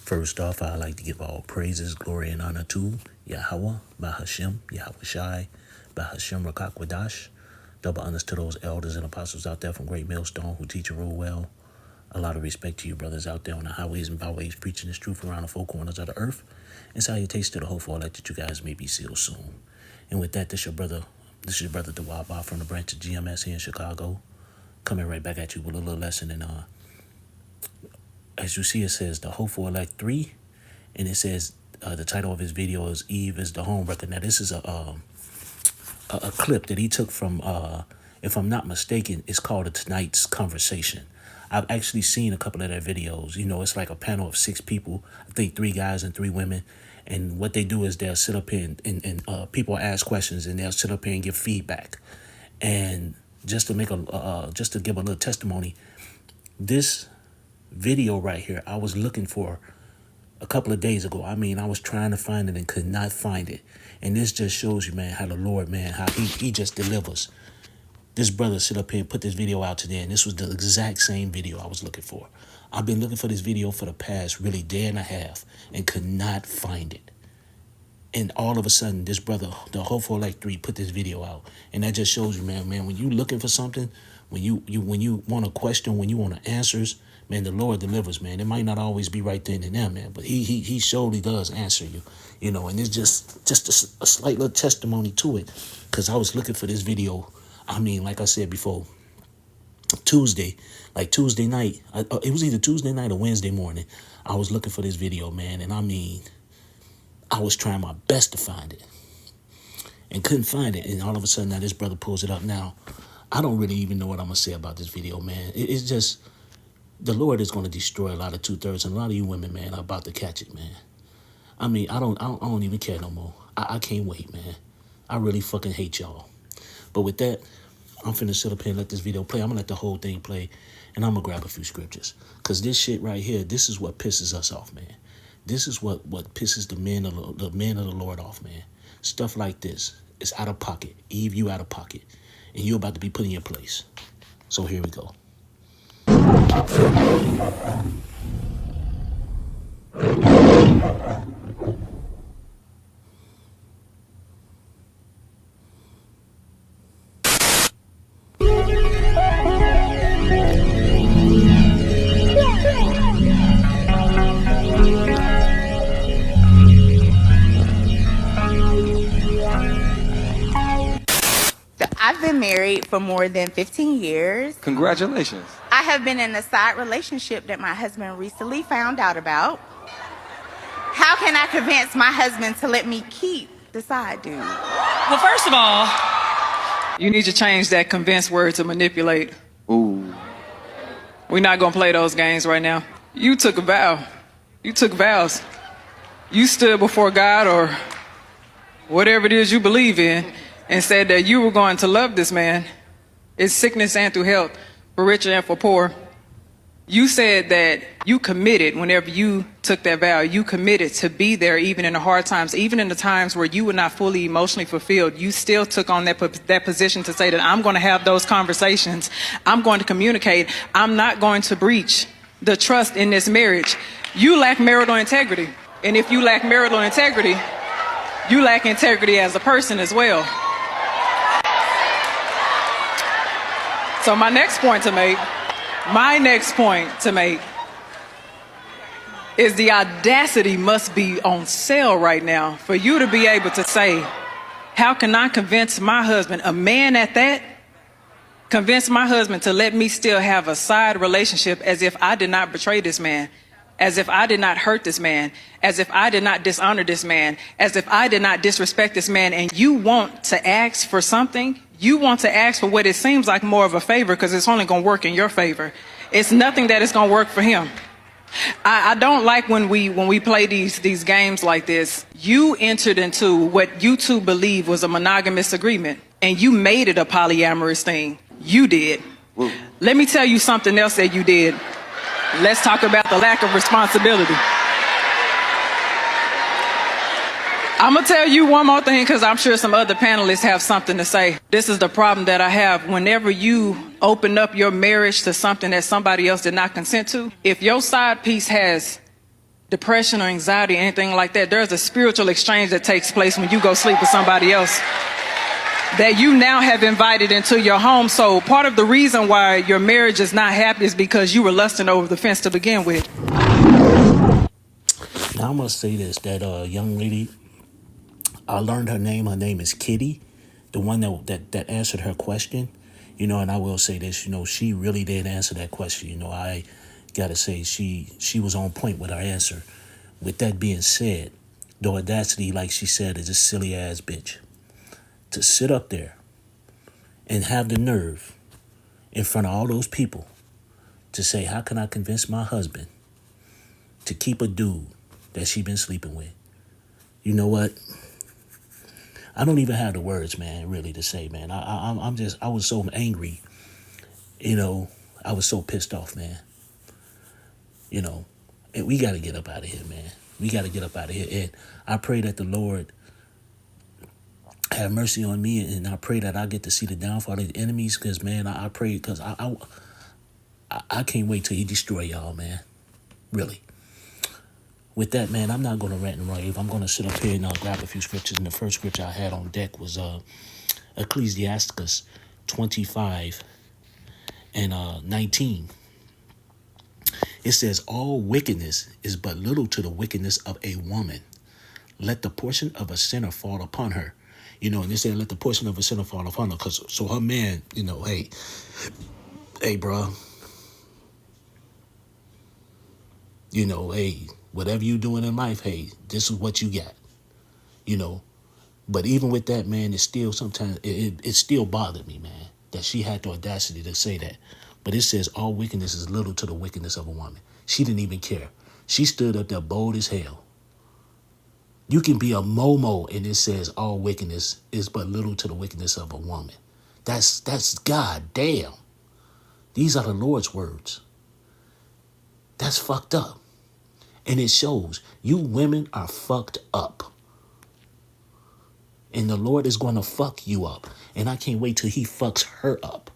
First off, I'd like to give all praises, glory, and honor to Yahweh, Bahashem, Yahweh Shai, Bahashem Rakakwadash. Double honors to those elders and apostles out there from Great Millstone who teach and rule well. A lot of respect to you brothers out there on the highways and byways preaching this truth around the four corners of the earth. And salutations to the hopeful elect that you guys may be sealed soon. And with that, this is your brother Dawaba from the branch of GMS here in Chicago. Coming right back at you with a little lesson. And as you see, it says the hopeful elect 3. And it says the title of his video is Eve is the Homewrecker. Now this is a clip that he took from, if I'm not mistaken, it's called Tonight's Conversation. I've actually seen a couple of their videos. You know, it's like a panel of 6 people. I think 3 guys and 3 women. And what they do is they'll sit up here and people ask questions and they'll sit up here and give feedback. And just to make just to give a little testimony, this video right here, I was looking for a couple of days ago. I mean, I was trying to find it and could not find it. And this just shows you, man, how the Lord, man, how he just delivers. This brother sit up here and put this video out today, and this was the exact same video I was looking for. I've been looking for this video for the past really day and a half and could not find it. And all of a sudden, this brother, the Hopeful Elect 3, put this video out. And that just shows you, man, when you looking for something, when you want a question, when you want answers, man, the Lord delivers, man. It might not always be right then and there, man, but he surely does answer you, you know. And it's just a slight little testimony to it, because I was looking for this video. I mean, like I said before, Tuesday night, it was either Tuesday night or Wednesday morning. I was looking for this video, man, and I mean, I was trying my best to find it and couldn't find it. And all of a sudden, now this brother pulls it up. Now, I don't really even know what I'm gonna say about this video, man. It's just, the Lord is gonna destroy a lot of 2/3, and a lot of you women, man, are about to catch it, man. I mean, I don't even care no more. I can't wait, man. I really fucking hate y'all. But with that, I'm finna sit up here and let this video play. I'm gonna let the whole thing play, and I'm gonna grab a few scriptures. Because this shit right here, this is what pisses us off, man. This is what pisses the men of the Lord off, man. Stuff like this is out of pocket. Eve, you out of pocket. And you're about to be put in your place. So here we go. I've been married for more than 15 years. Congratulations. I have been in a side relationship that my husband recently found out about. How can I convince my husband to let me keep the side dude? Well, first of all, you need to change that convince word to manipulate. Ooh. We're not going to play those games right now. You took a vow. You took vows. You stood before God or whatever it is you believe in and said that you were going to love this man in sickness and through health, for rich and for poor. You said that you committed whenever you took that vow. You committed to be there even in the hard times, even in the times where you were not fully emotionally fulfilled. You still took on that position to say that I'm going to have those conversations. I'm going to communicate. I'm not going to breach the trust in this marriage. You lack marital integrity. And if you lack marital integrity, you lack integrity as a person as well. So my next point to make is the audacity must be on sale right now for you to be able to say, how can I convince my husband, a man at that, convince my husband to let me still have a side relationship as if I did not betray this man, as if I did not hurt this man, as if I did not dishonor this man, as if I did not disrespect this man, and you want to ask for something? You want to ask for what it seems like more of a favor because it's only going to work in your favor. It's nothing that is going to work for him. I don't like when we play these games like this. You entered into what you two believe was a monogamous agreement, and you made it a polyamorous thing. You did. Whoa. Let me tell you something else that you did. Let's talk about the lack of responsibility. I'm going to tell you one more thing because I'm sure some other panelists have something to say. This is the problem that I have. Whenever you open up your marriage to something that somebody else did not consent to, if your side piece has depression or anxiety, anything like that, there's a spiritual exchange that takes place when you go sleep with somebody else that you now have invited into your home. So part of the reason why your marriage is not happy is because you were lusting over the fence to begin with. Now I must say this, that young lady, I learned her name. Her name is Kitty, the one that answered her question. You know, and I will say this, you know, she really did answer that question. You know, I got to say she was on point with her answer. With that being said, the audacity, like she said, is a silly ass bitch. To sit up there and have the nerve in front of all those people to say, how can I convince my husband to keep a dude that she been sleeping with? You know what? I don't even have the words, man, really to say, man. I was so angry. You know, I was so pissed off, man. You know, and we got to get up out of here, man. We got to get up out of here. And I pray that the Lord have mercy on me, and I pray that I get to see the downfall of the enemies, because, man, I pray, because I can't wait till he destroy y'all, man. Really. With that, man, I'm not going to rant and rave. I'm going to sit up here and grab a few scriptures. And the first scripture I had on deck was Ecclesiasticus 25 and 19. It says, all wickedness is but little to the wickedness of a woman. Let the portion of a sinner fall upon her. You know, and they said, let the portion of a sinner fall upon her. Because, so her man, you know, hey, bro. You know, hey, whatever you doing in life, hey, this is what you got. You know, but even with that, man, it's still sometimes, it still bothered me, man, that she had the audacity to say that. But it says all wickedness is little to the wickedness of a woman. She didn't even care. She stood up there bold as hell. You can be a Momo and it says all wickedness is but little to the wickedness of a woman. That's God damn. These are the Lord's words. That's fucked up. And it shows you women are fucked up. And the Lord is going to fuck you up. And I can't wait till he fucks her up.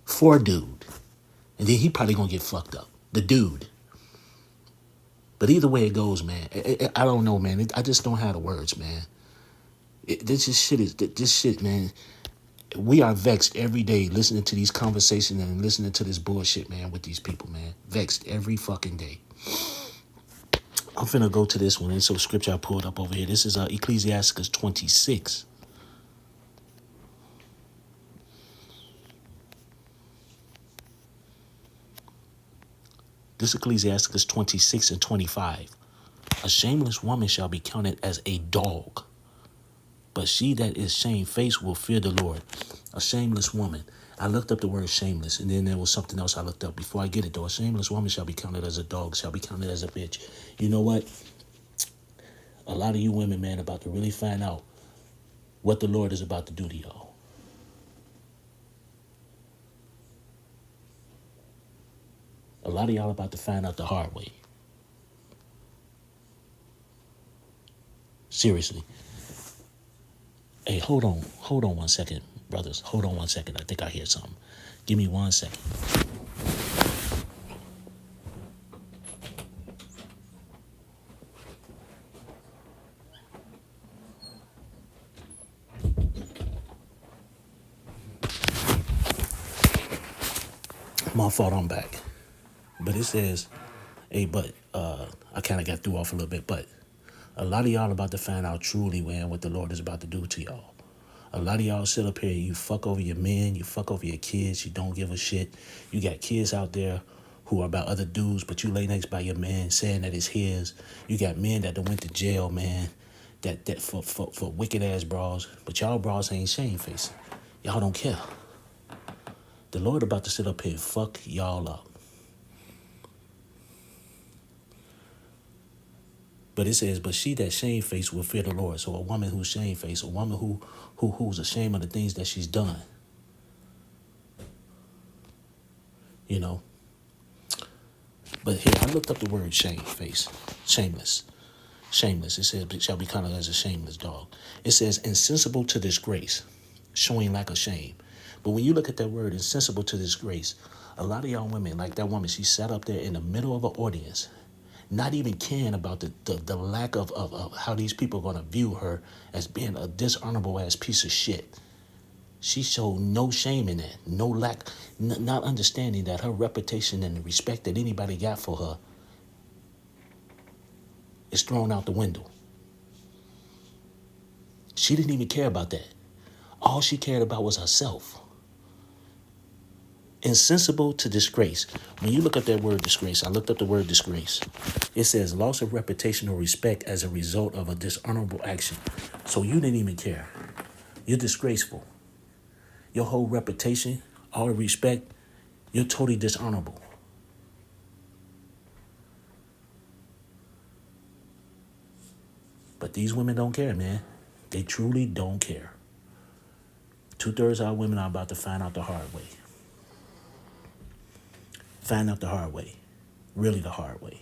For a dude. And then he probably going to get fucked up. The dude. But either way it goes, man, I don't know, man. I just don't have the words, man. This shit, man. We are vexed every day listening to these conversations and listening to this bullshit, man, with these people, man. Vexed every fucking day. I'm finna go to this one. It's a scripture I pulled up over here. This is Ecclesiasticus 26. This is Ecclesiasticus 26 and 25. A shameless woman shall be counted as a dog, but she that is shamefaced will fear the Lord. A shameless woman. I looked up the word shameless, and then there was something else I looked up. Before I get it, though, a shameless woman shall be counted as a dog, shall be counted as a bitch. You know what? A lot of you women, man, about to really find out what the Lord is about to do to y'all. A lot of y'all about to find out the hard way. Seriously. Hey, hold on 1 second, brothers. Hold on 1 second. I think I hear something. Give me 1 second. My fault, I'm back. But it says, hey, but I kind of got threw off a little bit, but a lot of y'all about to find out truly, man, what the Lord is about to do to y'all. A lot of y'all sit up here, you fuck over your men, you fuck over your kids, you don't give a shit. You got kids out there who are about other dudes, but you lay next by your man saying that it's his. You got men that done went to jail, man, that for wicked ass bras, but y'all bras ain't shamefaced. Y'all don't care. The Lord about to sit up here and fuck y'all up. But it says, but she that shamefaced will fear the Lord. So a woman who's shamefaced, a woman who's ashamed of the things that she's done. You know. But here, I looked up the word shamefaced. Shameless. Shameless. It says, shall be counted as a shameless dog. It says, insensible to disgrace, showing lack of shame. But when you look at that word, insensible to disgrace, a lot of y'all women, like that woman, she sat up there in the middle of an audience, not even caring about the lack of how these people are going to view her as being a dishonorable ass piece of shit. She showed no shame in that, no lack, not understanding that her reputation and the respect that anybody got for her is thrown out the window. She didn't even care about that. All she cared about was herself. Insensible to disgrace. When you look up that word disgrace, I looked up the word disgrace. It says loss of reputation or respect as a result of a dishonorable action. So you didn't even care. You're disgraceful. Your whole reputation, all the respect, you're totally dishonorable. But these women don't care, man. They truly don't care. 2/3 of our women are about to find out the hard way. Find out the hard way. Really the hard way.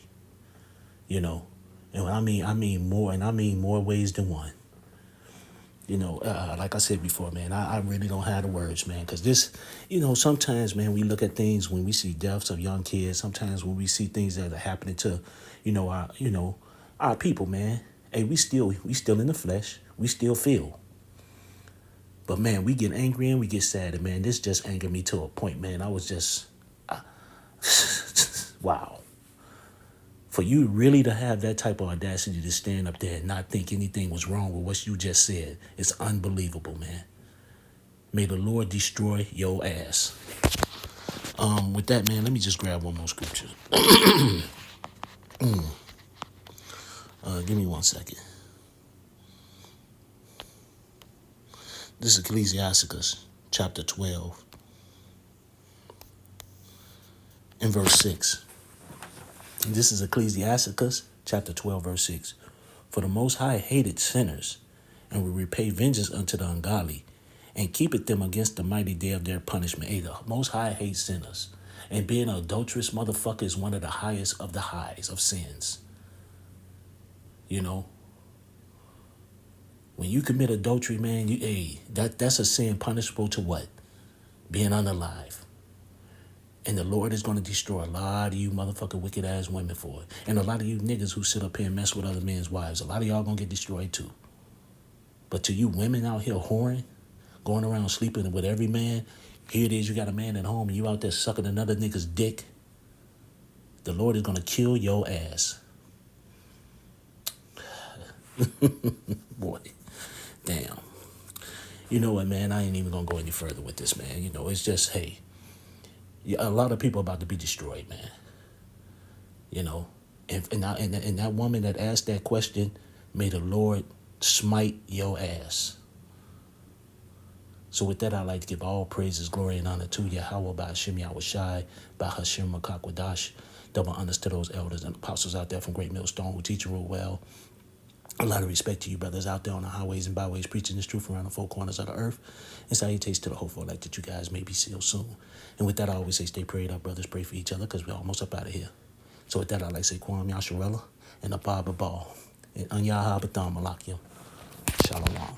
You know, and when I mean more, and I mean more ways than one. You know, like I said before, man, I really don't have the words, man, because this, you know, sometimes, man, we look at things when we see deaths of young kids. Sometimes when we see things that are happening to, our people, man. Hey, we still in the flesh. We still feel. But man, we get angry and we get sad, and man, this just angered me to a point, man. I was just, wow. For you really to have that type of audacity to stand up there and not think anything was wrong with what you just said, it's unbelievable, man. May the Lord destroy your ass. With that, man, let me just grab one more scripture. Give me 1 second. This is Ecclesiasticus chapter 12 and verse 6. And this is Ecclesiasticus chapter 12, verse 6. For the Most High hated sinners, and will repay vengeance unto the ungodly, and keepeth them against the mighty day of their punishment. Hey, the Most High hates sinners. And being an adulterous motherfucker is one of the highest of the highs of sins. You know? When you commit adultery, man, that's a sin punishable to what? Being unalive. And the Lord is going to destroy a lot of you motherfucking wicked ass women for it. And a lot of you niggas who sit up here and mess with other men's wives, a lot of y'all going to get destroyed too. But to you women out here whoring, going around sleeping with every man, here it is, you got a man at home and you out there sucking another nigga's dick. The Lord is going to kill your ass. Boy, damn. You know what, man? I ain't even going to go any further with this, man. You know, it's just, hey, a lot of people about to be destroyed, man. You know, and that woman that asked that question, may the Lord smite your ass. So with that, I'd like to give all praises, glory, and honor to Yahweh by Hashem Yahushai, by Hashem Makakwadash. Double honors to those elders and apostles out there from Great Millstone who teach and rule well. A lot of respect to you brothers out there on the highways and byways preaching this truth around the four corners of the earth. And salutations to the hopeful elect that you guys may be sealed soon. And with that, I always say stay prayed up, brothers. Pray for each other because we're almost up out of here. So with that, I'd like to say Kwam Yasharella and Abba Ball and Anyaha Batham Malakia. Shalom.